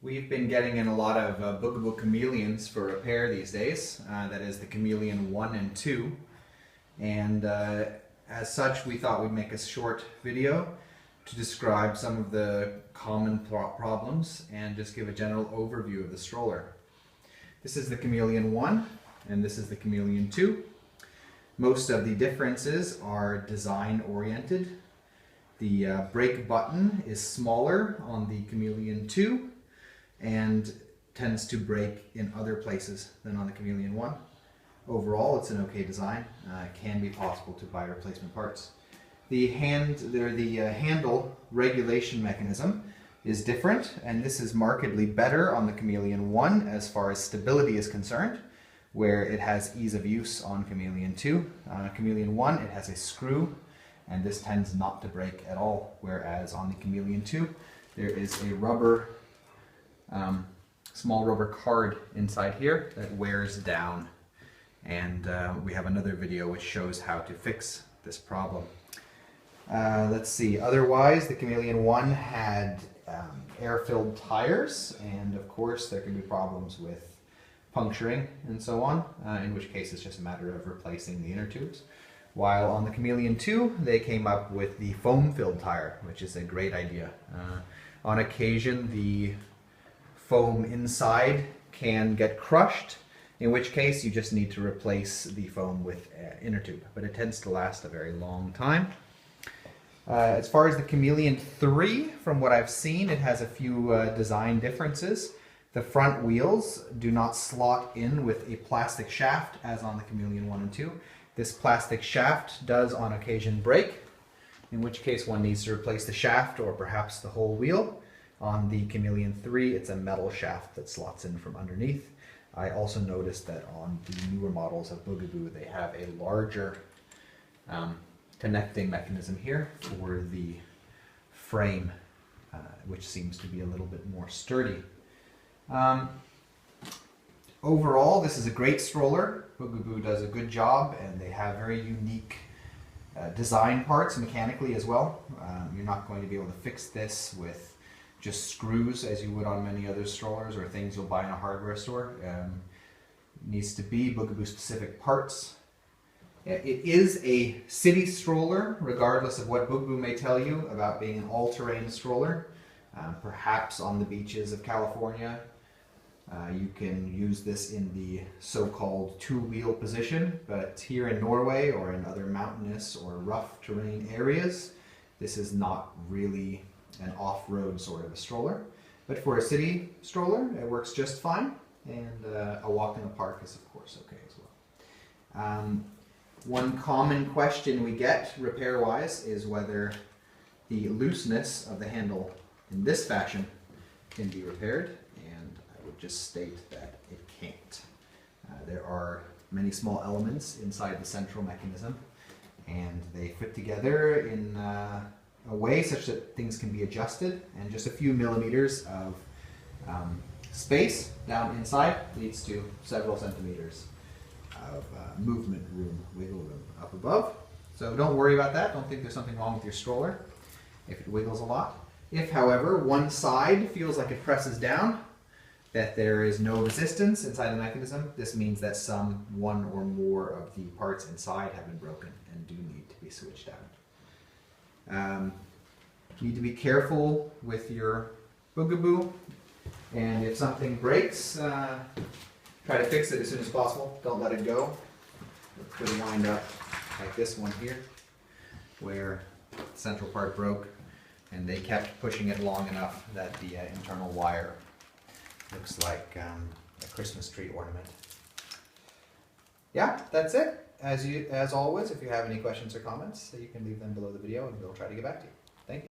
We've been getting in a lot of Bugaboo Cameleons for repair these days. That is the Cameleon 1 and 2. And as such, we thought we'd make a short video to describe some of the common problems and just give a general overview of the stroller. This is the Cameleon 1 and this is the Cameleon 2. Most of the differences are design oriented. The brake button is smaller on the Cameleon 2 and tends to break in other places than on the Cameleon 1. Overall, it's an okay design. It can be possible to buy replacement parts. The handle regulation mechanism is different, and this is markedly better on the Cameleon 1 as far as stability is concerned, where it has ease of use on Cameleon 2. On Cameleon 1, it has a screw, and this tends not to break at all, whereas on the Cameleon 2, there is a rubber small rubber card inside here that wears down, and we have another video which shows how to fix this problem. Let's see, otherwise the Cameleon 1 had air-filled tires, and of course there can be problems with puncturing and so on, in which case it's just a matter of replacing the inner tubes. While on the Cameleon 2 they came up with the foam-filled tire, which is a great idea. On occasion the foam inside can get crushed, in which case you just need to replace the foam with inner tube, but it tends to last a very long time. As far as the Cameleon 3, from what I've seen, it has a few design differences. The front wheels do not slot in with a plastic shaft as on the Cameleon 1 and 2. This plastic shaft does on occasion break, in which case one needs to replace the shaft or perhaps the whole wheel. On the Cameleon 3, it's a metal shaft that slots in from underneath. I also noticed that on the newer models of Bugaboo, they have a larger connecting mechanism here for the frame, which seems to be a little bit more sturdy. Overall, this is a great stroller. Bugaboo does a good job, and they have very unique design parts mechanically as well. You're not going to be able to fix this with just screws as you would on many other strollers or things you'll buy in a hardware store. It needs to be Bugaboo specific parts. It is a city stroller, regardless of what Bugaboo may tell you about being an all-terrain stroller. Perhaps on the beaches of California, you can use this in the so-called two-wheel position, but here in Norway or in other mountainous or rough terrain areas, this is not really an off-road sort of a stroller. But for a city stroller, it works just fine, and a walk in the park is of course okay as well. One common question we get repair-wise is whether the looseness of the handle in this fashion can be repaired, and I would just state that it can't. There are many small elements inside the central mechanism, and they fit together in a way such that things can be adjusted, and just a few millimeters of space down inside leads to several centimeters of movement room, wiggle room up above. So don't worry about that. Don't think there's something wrong with your stroller if it wiggles a lot. If, however, one side feels like it presses down, that there is no resistance inside the mechanism, this means that one or more of the parts inside have been broken and do need to be switched out. You need to be careful with your Bugaboo, and if something breaks, try to fix it as soon as possible. Don't let it go. It could wind up like this one here, where the central part broke and they kept pushing it long enough that the internal wire looks like a Christmas tree ornament. Yeah, that's it. As always, if you have any questions or comments, you can leave them below the video and we'll try to get back to you. Thank you.